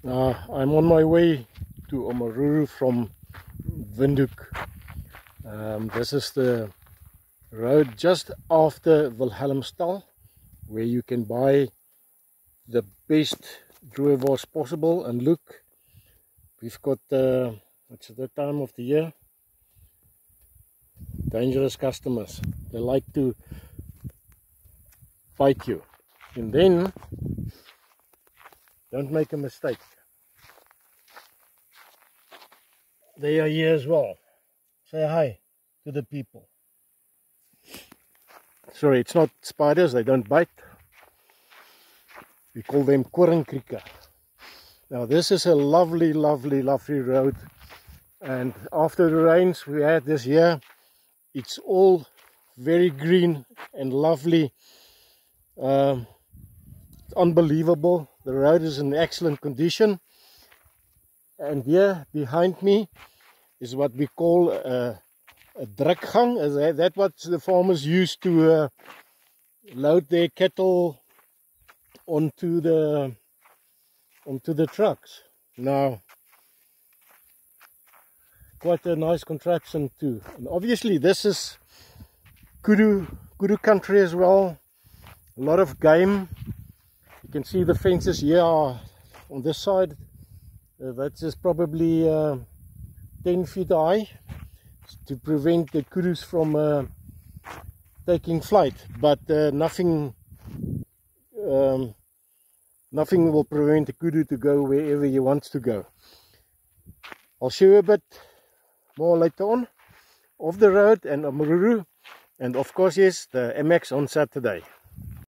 I'm on my way to Omaruru from Windhoek. This is the road just after Wilhelmstal, where you can buy the best rooibos possible. And look, we've got it's the time of the year, dangerous customers. They like to bite you, and then don't make a mistake, they are here as well. Say hi to the people. Sorry, it's not spiders, they don't bite. We call them koringkrieke. Now this is a lovely road, and after the rains we had this year, it's all very green and lovely. Unbelievable. The road is in excellent condition, and here behind me is what we call a drukgang. That's what the farmers use to load their cattle onto the trucks. Now, quite a nice contraption too. And obviously this is kudu country as well. A lot of game. You can see the fences here are on this side. That is probably 10 feet high to prevent the kudus from taking flight. But nothing will prevent the kudu to go wherever he wants to go. I'll show you a bit more later on of the road and Omaruru, and of course, yes, the MX on Saturday.